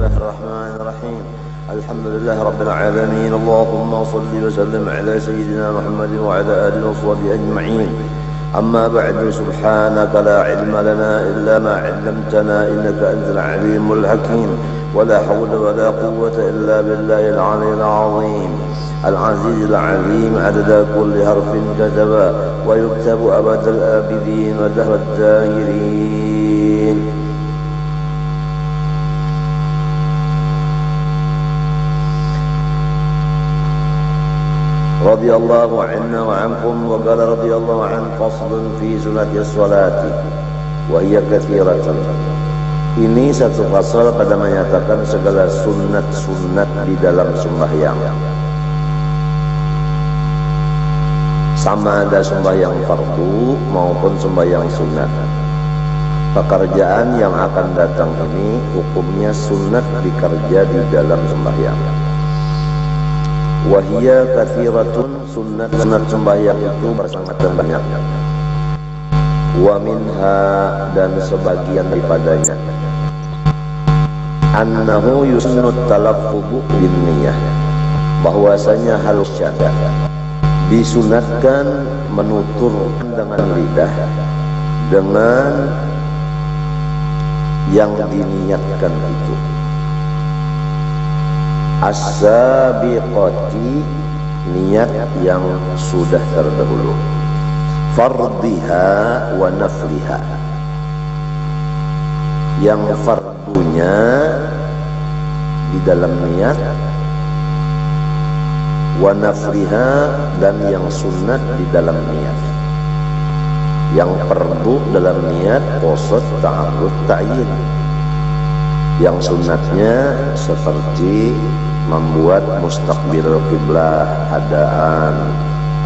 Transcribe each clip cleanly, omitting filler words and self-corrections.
الله الرحمن الرحيم. الحمد لله رب العالمين. اللهم صل وسلم على سيدنا محمد وعلى آله وصحبه أجمعين. أما بعد، سبحانك لا علم لنا إلا ما علمتنا إنك أنت العليم الحكيم. ولا حول ولا قوة إلا بالله العلي العظيم العزيز العليم. عدد كل حرف كتبا ويكتب أبد الآبدين ودهر الداهرين. رضي الله عنا وعنكم. وقال رضي الله عن فصل في سنة الصلاة وهي كثيرة. Ini satu fasal pada menyatakan segala sunat-sunat di dalam sembahyang, sama ada sembahyang fardu maupun sembahyang sunat. Pekerjaan yang akan datang ini hukumnya sunat dikerja di dalam sembahyang. Wahia kathiratun, sunat sembahyang itu bersangat banyak. Wa minha, dan sebagian daripadanya, annahu yusnut talaffuzu bin niyah, bahwasanya harus syada, disunatkan menuturkan dengan lidah dengan yang diniatkan itu. As-sabiqati, niat yang sudah terdahulu. Fardiha wa nafliha, yang fardunya di dalam niat, wa nafliha, dan yang sunat di dalam niat. Yang fardu dalam niat qasad ta'arruf ta'yin, yang sunatnya seperti membuat mustaqbil qiblah, adaan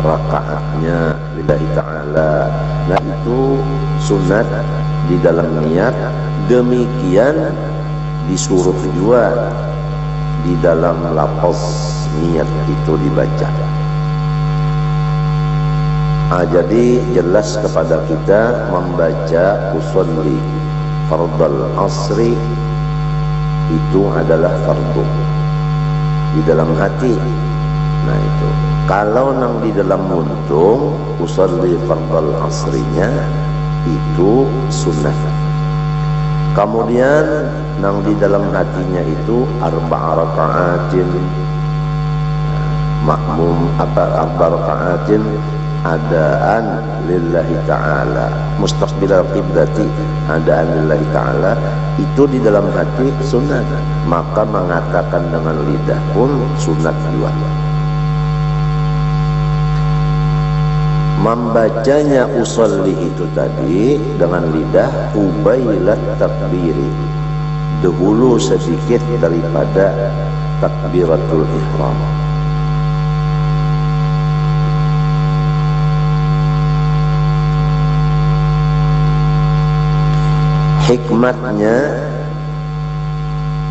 rakaatnya lillahi ta'ala. Nah, itu sunat di dalam niat. Demikian disuruh juga di dalam lafaz niat itu dibaca. Jadi jelas kepada kita membaca usolli fardal asri itu adalah fardu di dalam hati. Nah, itu kalau nang di dalam muntung usolli fardal asrinya itu sunnah. Kemudian nang di dalam hatinya itu arba'a raka'atin, makmum arba'a raka'atin adaan lillahi ta'ala, mustaqbilal qiblati adaan lillahi ta'ala, itu di dalam hati sunat. Maka mengatakan dengan lidah pun sunat juga. Membacanya usolli itu tadi dengan lidah ubailat takbiri, dahulu sedikit daripada takbiratul ihram. Hikmatnya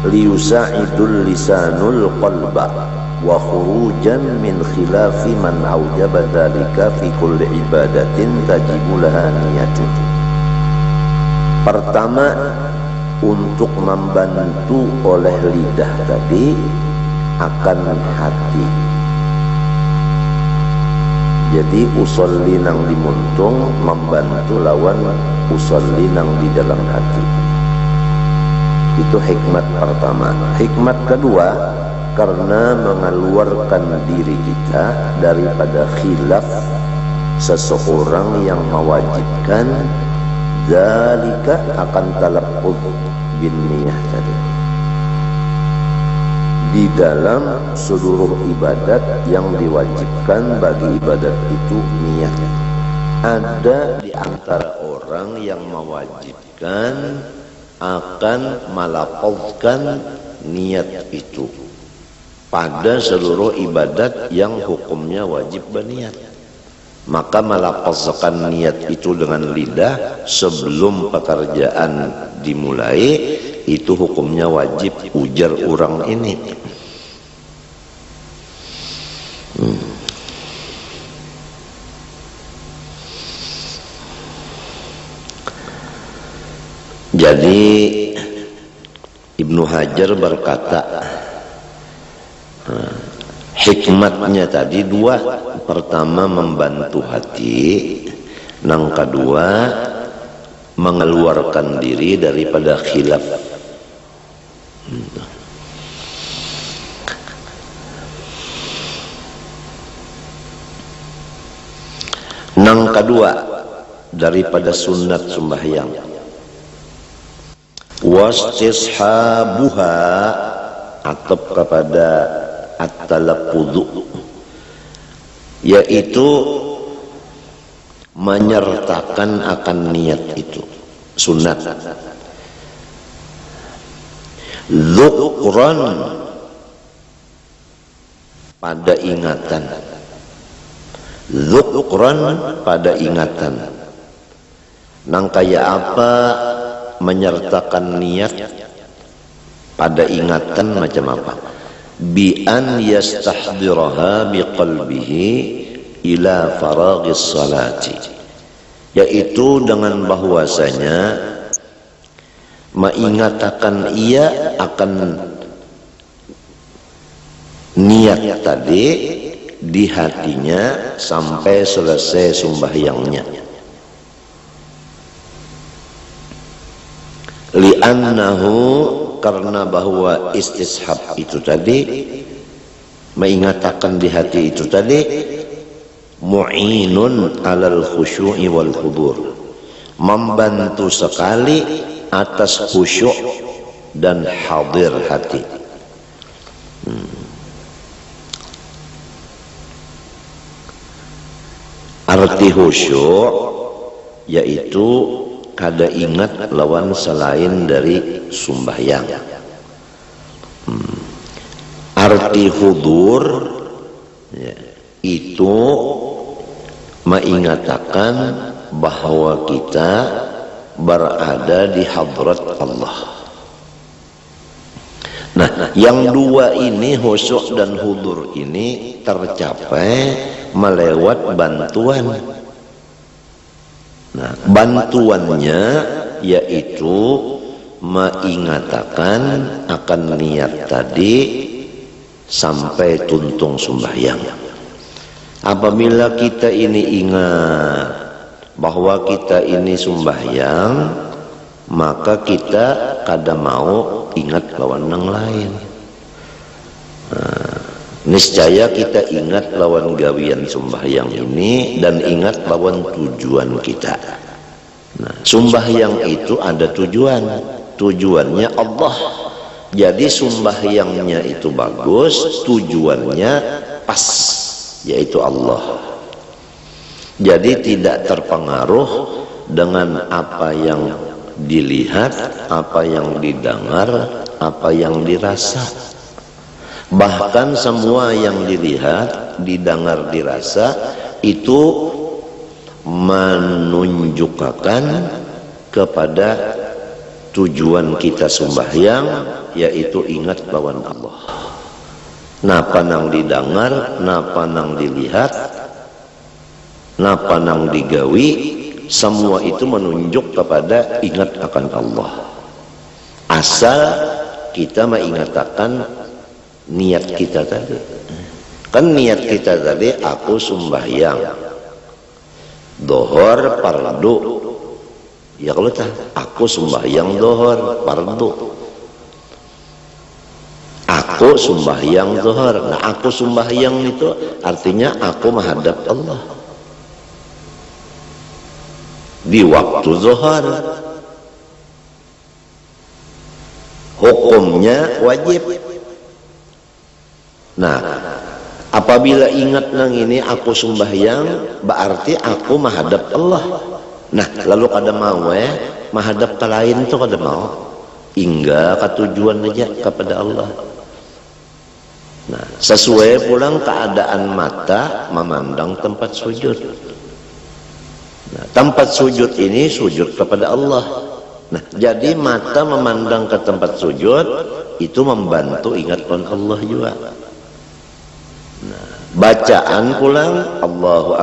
liyusa'idul lisanul qalba wa khurujan min khilafi man aujaba dzalika fi kulli ibadatin tajibu laha niyatun. Pertama, untuk membantu oleh lidah tadi akan hati. Jadi usolli nang dimuntung membantu lawan usolli nang di dalam hati. Itu hikmat pertama. Hikmat kedua, karena mengeluarkan diri kita daripada khilaf seseorang yang mewajibkan zalika akan talaffuz bin niyah tadi di dalam seluruh ibadat yang diwajibkan bagi ibadat itu niat. Ada di antara orang yang mewajibkan akan melafazkan niat itu pada seluruh ibadat yang hukumnya wajib berniat. Maka melafazkan niat itu dengan lidah sebelum pekerjaan dimulai, itu hukumnya wajib, ujar orang ini. Jadi Ibnu Hajar berkata, hikmatnya tadi dua. Pertama membantu hati, yang kedua mengeluarkan diri daripada khilaf. Yang kedua daripada sunat sembahyang, wastishabuha, atap kepada at-talaffudu, yaitu menyertakan akan niat itu sunat. Dzukran, pada ingatan. Dzukran, pada ingatan. Nang kaya apa menyertakan niat pada ingatan macam apa? Bi an yastahdiraha biqalbihi ila faraghis salati, yaitu dengan bahwasanya mengingatkan ia akan niat tadi di hatinya sampai selesai sembahyangnya. Li'annahu, karena bahwa istishab itu tadi, mengingatkan di hati itu tadi, mu'inun alal khusyu'i wal hudur, membantu sekali atas khusyuk dan hadir hati. Arti khusyuk yaitu kada ingat lawan selain dari sembahyang. Arti hudur ya, itu mengingatkan bahwa kita berada di hadrat Allah. Nah, yang dua ini, khusyuk dan hudur ini, tercapai melewat bantuan. Nah, bantuannya yaitu mengingatkan akan niat tadi sampai tuntung sembahyang. Apabila kita ini ingat bahwa kita ini sembahyang, maka kita kada mau ingat lawan yang lain. Niscaya kita ingat lawan gawian sembahyang ini dan ingat lawan tujuan kita. Nah, sembahyang itu ada tujuan, tujuannya Allah. Jadi sembahyangnya itu bagus, tujuannya pas, yaitu Allah. Jadi tidak terpengaruh dengan apa yang dilihat, apa yang didengar, apa yang dirasa. Bahkan semua yang dilihat, didengar, dirasa itu menunjukkan kepada tujuan kita sembahyang, yaitu ingat lawan Allah. Napa nang didengar, napa nang dilihat, napa nang digawi, semua itu menunjuk kepada ingat akan Allah. Asal kita mengingatkan niat kita tadi. Kan niat kita tadi, aku sembahyang dohor fardu. Ya kalau tak, aku sembahyang dohor fardu. Aku sembahyang dohor. Nah, aku sembahyang itu artinya aku menghadap Allah di waktu zuhur. Hukumnya wajib. Nah, apabila ingat nang ini aku sembahyang, berarti aku menghadap Allah. Nah, lalu kada mau menghadap ke lain itu kada mau. Hingga ke tujuan aja kepada Allah. Nah, sesuai pulang keadaan mata memandang tempat sujud. Nah, tempat sujud ini sujud kepada Allah. Nah, jadi mata memandang ke tempat sujud itu membantu ingat Allah juga. Nah, bacaan pulang Allahu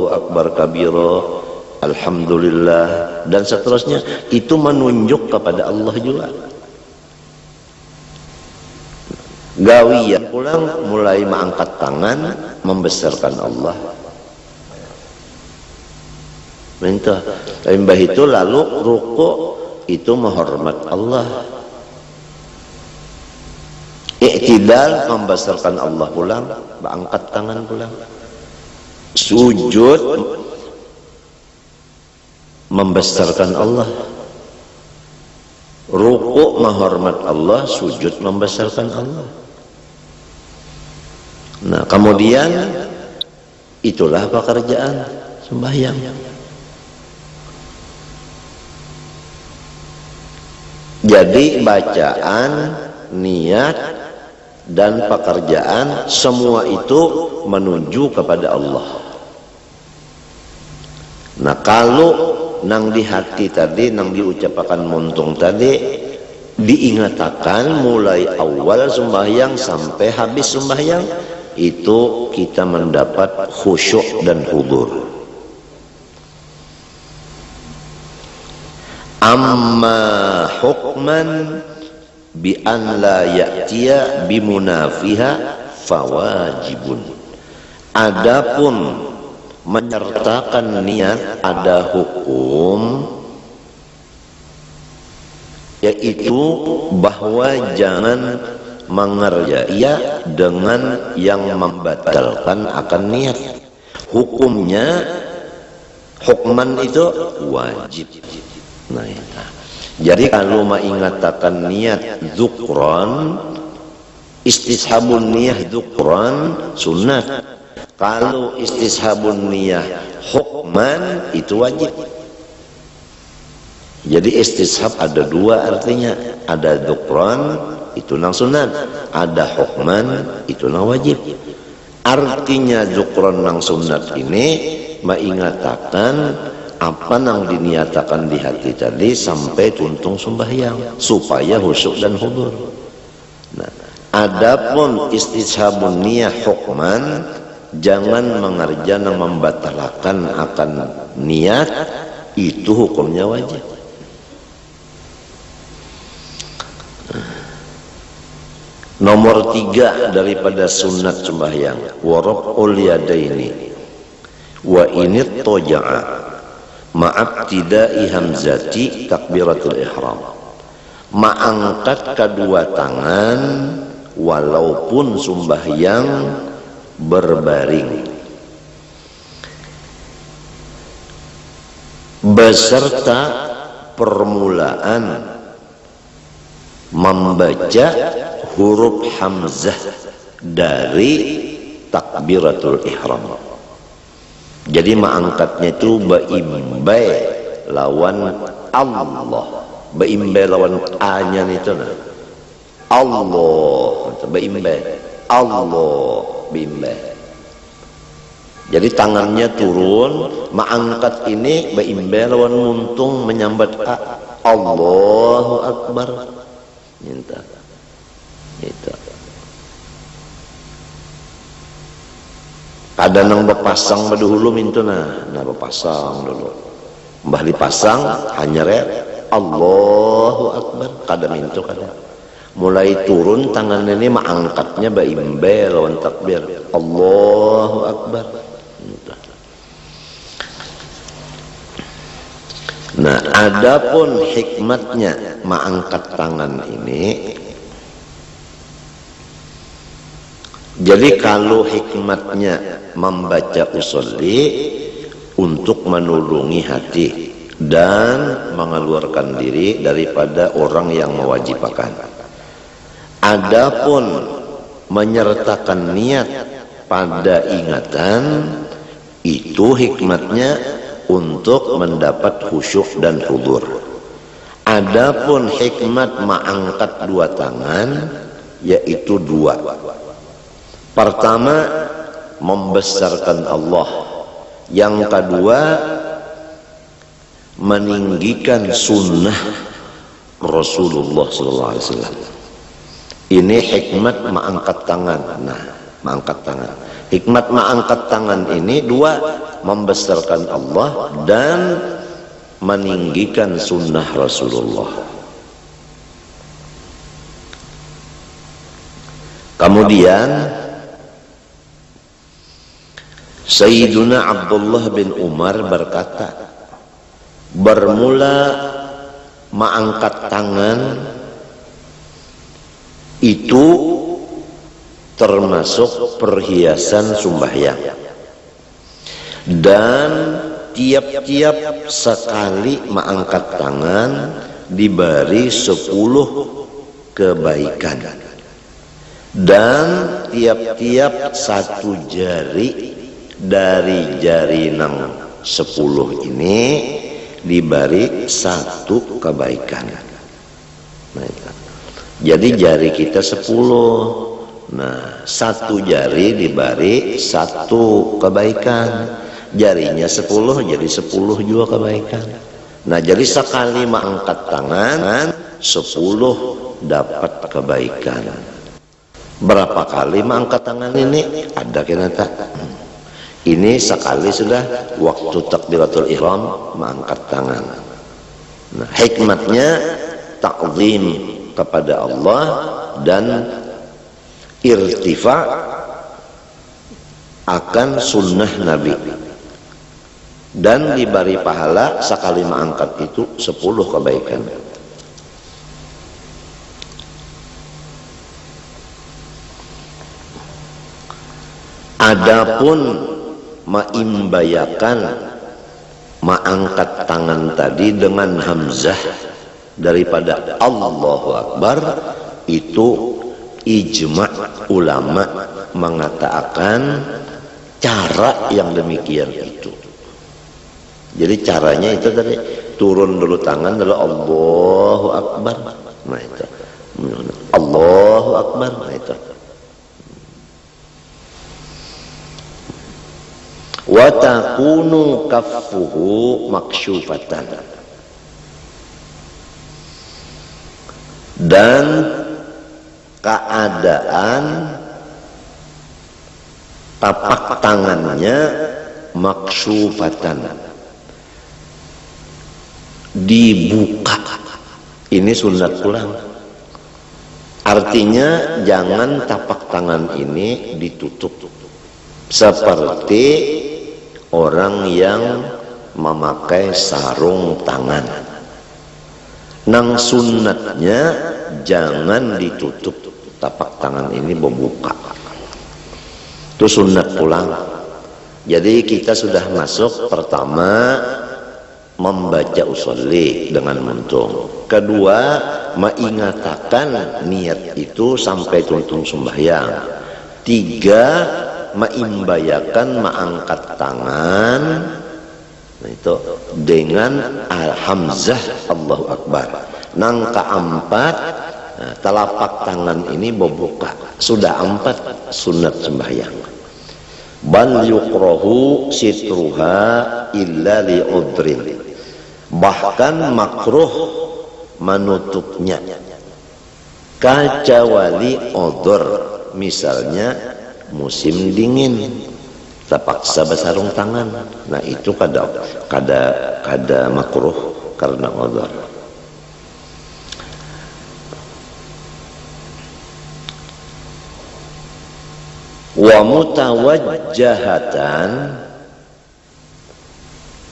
Akbar kabiro, alhamdulillah dan seterusnya, itu menunjuk kepada Allah juga. Gawian pulang mulai mengangkat tangan membesarkan Allah. Minta mbah itu lalu ruku itu menghormat Allah. I'tidal membesarkan Allah pulang, angkat tangan pulang. Sujud membesarkan Allah. Ruku menghormat Allah, sujud membesarkan Allah. Nah, kemudian itulah pekerjaan sembahyang. Jadi bacaan, niat, dan pekerjaan semua itu menuju kepada Allah. Nah, kalau nang di hati tadi, nang diucapkan muntung tadi, diingatakan mulai awal sembahyang sampai habis sembahyang, itu kita mendapat khusyuk dan hudur. Amma hukman bi an la ya'tiya bi munafiha fawajibun. Adapun menyertakan niat ada hukum, yaitu bahwa jangan mengerjai dengan yang membatalkan akan niat. Hukumnya, hukman itu wajib. Nah, jadi kalau mengatakan niat dzukran, istishabun niyah dzukran sunnah. Kalau istishabun niyah hukman itu wajib. Jadi istishab ada dua artinya, ada dzukran itu nang sunat, ada hukman itu nang wajib. Artinya dzukran nang sunat ini mengatakan apa nang diniatakan di hati tadi sampai tuntung sembahyang supaya khusyuk dan hudur. Nah, adapun istishabun niyah hukman, jangan mengerjakan yang membatalkan akan niat, itu hukumnya wajib. Nomor 3 daripada sunat sembahyang, waraf'ul yadaini wa init toja'a ma'abtidai hamzati takbiratul ihram. Mengangkat kedua tangan walaupun sembahyang berbaring beserta permulaan membaca huruf hamzah dari takbiratul ihram. Jadi mengangkatnya itu baimbai lawan Allah, baimbai lawan A-nya itu nah. Allah, baimbai Allah, baimbai. Jadi tangannya turun, mengangkat ini baimbai lawan muntung menyambat A. Allahu Akbar. Minta. Itu. Ada nang berpasang dulu mintu nah berpasang dulu. Mbah dipasang hanya Allahu Akbar kada mintu kada. Mulai turun tangan ini mengangkatnya baimbe lawan takbir Allahu Akbar. Nah, adapun hikmatnya mengangkat tangan ini, jadi kalau hikmatnya membaca usolli untuk menulungi hati dan mengeluarkan diri daripada orang yang mewajibkan. Adapun menyertakan niat pada ingatan, itu hikmatnya untuk mendapat khusyuk dan hudur. Adapun hikmat mengangkat dua tangan yaitu dua. Pertama, membesarkan Allah. Yang kedua, meninggikan sunnah Rasulullah SAW. Ini hikmat mengangkat tangan. Nah, mengangkat tangan. Hikmat mengangkat tangan ini dua, membesarkan Allah dan meninggikan sunnah Rasulullah. Kemudian Sayyiduna Abdullah bin Umar berkata, bermula mengangkat tangan itu termasuk perhiasan sembahyang, dan tiap-tiap sekali mengangkat tangan diberi 10 kebaikan, dan tiap-tiap satu jari dari jari nang 10 ini diberi 1 kebaikan. Nah, jadi jari kita 10, nah 1 jari diberi 1 kebaikan, jarinya 10 jadi 10 juga kebaikan. Nah jadi sekali mengangkat tangan 10 dapat kebaikan. Berapa kali mengangkat tangan ini? Ada kena tak? Ini sekali sudah waktu takbiratul ihram mengangkat tangan. Nah, hikmatnya ta'zim kepada Allah dan irtifa akan sunnah Nabi, dan diberi pahala sekali mengangkat itu 10 kebaikan. Adapun maimbayakan mengangkat tangan tadi dengan hamzah daripada Allahu Akbar, itu ijma' ulama mengatakan cara yang demikian itu. Jadi caranya itu tadi turun dulu tangan lalu Allahu Akbar. Nah itu Allahu Akbar. Nah itu wa takunu kaffuhu maksyufatan, dan keadaan tapak tangannya maksyufatan, dibuka. Ini sunat pulang, artinya jangan tapak tangan ini ditutup seperti orang yang memakai sarung tangan. Nang sunnatnya jangan ditutup tapak tangan ini, membuka. Itu sunnat pulang. Jadi kita sudah masuk pertama membaca usolli dengan muntung. Kedua, mengingatakan niat itu sampai tuntung sembahyang. 3, maimbayakan mengangkat tangan, nah itu dengan hamzah Allahu Akbar. Nang keempat, nah, telapak tangan ini membuka. Sudah 4 sunat sembahyang. Bal yukrahu sitruha illa li udrin, bahkan makruh menutupnya kecuali odor, misalnya musim dingin terpaksa bersarung tangan, nah itu kada makruh karena odor. Wa mutawajjahatan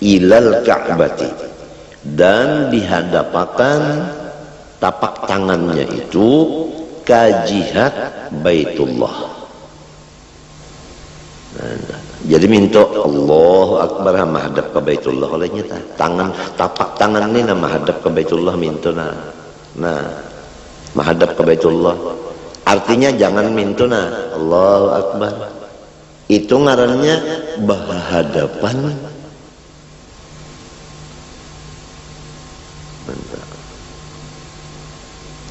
ilal ka'bati, dan dihadapkan tapak tangannya itu ke jihad Baitullah. Jadi minta Allahu Akbar menghadap ke Baitullah olehnya tangan, tapak tangan ini menghadap ke Baitullah minta nah menghadap ke Baitullah, artinya jangan minta Allahu Akbar, itu ngarannya berhadapan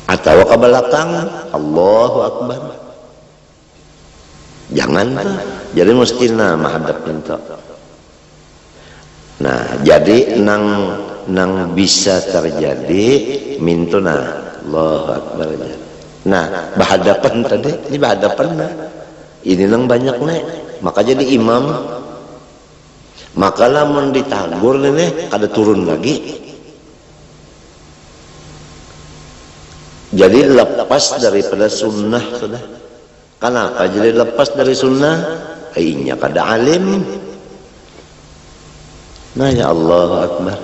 atau ke belakang Allahu Akbar, jangan jadi mesti menghadap minta. Nah jadi nang bisa terjadi minta Allahu Akbar. Nah berhadapan tadi ini berhadapan ini nang banyak maka jadi imam, maka lamun ditagur ini ada turun lagi, jadi lepas daripada sunnah sudah. Kenapa jadi lepas dari sunnah? Ainya kada alim. Nah ya Allah Akbar.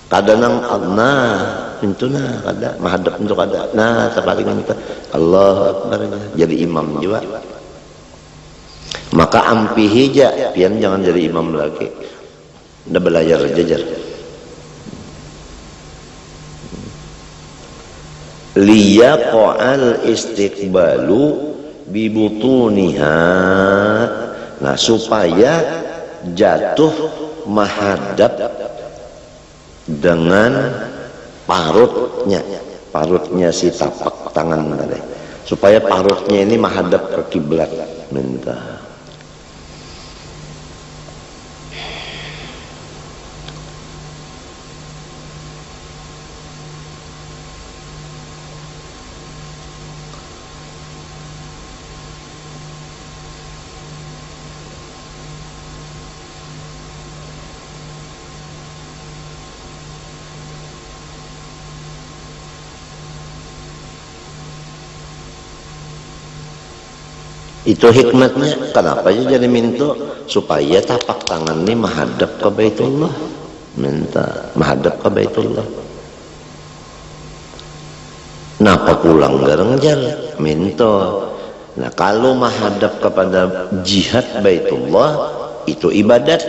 Kada nang nah itu nah kada mahadap untuk kada. Nah terpaling kita Allah Akbar jadi imam juga. Maka ampihi ja, pian jangan jadi imam lagi. Udah belajar jajar. Liyaqa'al istiqbalu bibutuniha. Nah supaya jatuh menghadap dengan parutnya si tapak tangan tadi, supaya parutnya ini menghadap ke kiblat. Minta itu hikmatnya. Kenapa aja jadi minta? Supaya tapak tangan ini menghadap ke Baitullah. Minta menghadap ke Baitullah. Napa pulang gareng jalan? Minta. Nah kalau menghadap kepada jihad Baitullah itu ibadat.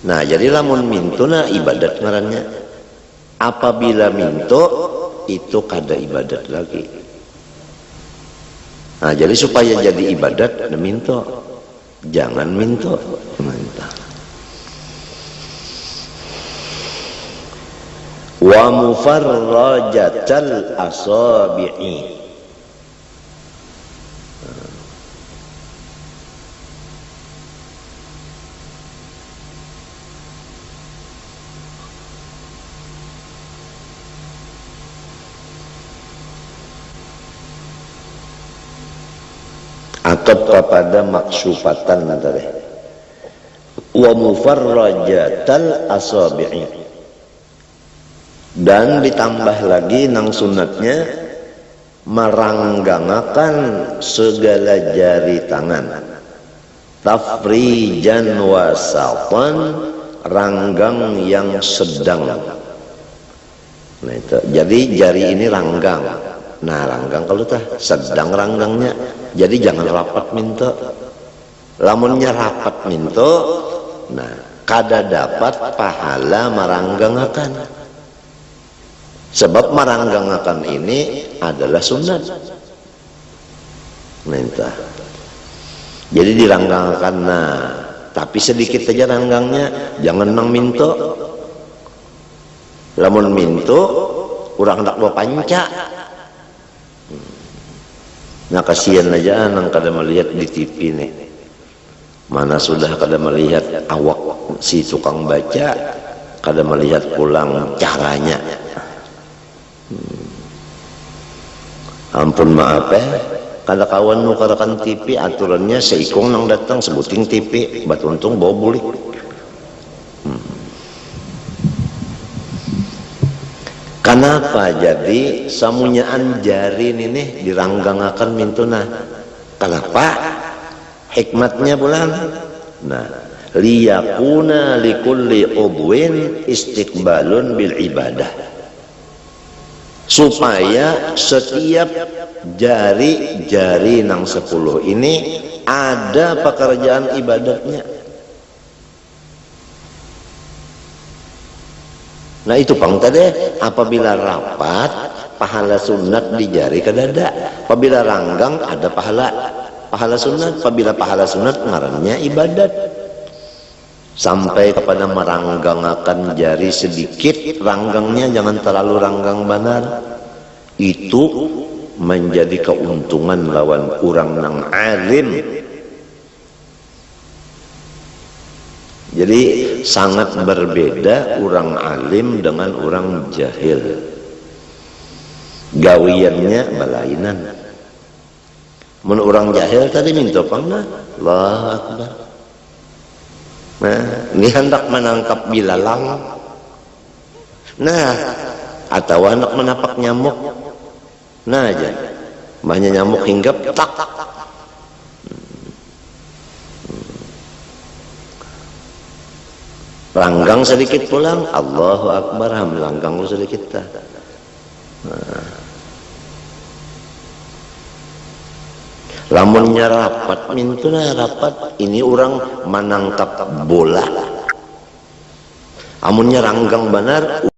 Nah jadi lamun minto nah ibadat ngarannya. Apabila minto itu kada ibadat lagi. Nah, jadi supaya jadi ibadat, minto, jangan minto, minta. Wa mufarrajatal asabi'i. Atau kepada maksufatan tadi. Wa mufarrajatal asabi'i. Dan ditambah lagi nang sunatnya meranggangakan segala jari tangan. Tafrijan wasatan, ranggang yang sedang. Nah itu. Jadi jari ini ranggang. Nah ranggang kalau tah sedang ranggangnya. Jadi jangan rapat minta. Lamunnya rapat minta, nah kada dapat pahala meranggangakan. Sebab meranggangakan ini adalah sunat. Minta. Jadi diranggangakan. Nah, tapi sedikit aja ranggangnya, jangan nang minta. Lamun minta, urang hendak bawa panca. Nah kasihan aja nang kada melihat di TV nih. Mana sudah kada melihat awak si tukang baca, kada melihat pulang caranya. Ampun maaf kada kawan nu karakan TV aturannya seikong nang datang sebuting TV, bat untung bawa bulik. Kenapa jadi samunyaan jari ini diranggangakan mintuna? Kenapa? Hikmatnya bulan. Nah, liyakuna likulli udwin istiqbalun bil ibadah. Supaya setiap jari-jari nang 10 ini ada pekerjaan ibadatnya. Nah itu pang tadi, apabila rapat pahala sunat di jari kadada, apabila ranggang ada pahala sunat, apabila pahala sunat ngarannya ibadat. Sampai kepada meranggangakan jari sedikit, ranggangnya jangan terlalu ranggang benar. Itu menjadi keuntungan lawan kurang nang alim. Jadi sangat berbeda orang alim dengan orang jahil. Gawiannya belainan. Mun orang jahil tadi minta pangna, Allahu Akbar. Nah, ini hendak menangkap bilalang. Nah, atau hendak menapak nyamuk. Nah aja. banyak nyamuk hinggap tak. Langgang sedikit pulang, Allahu Akbar, langgang lu sedikit dah. Lamunnya rapat, mintuna rapat, ini orang menangkap bola. Amunnya ranggang benar.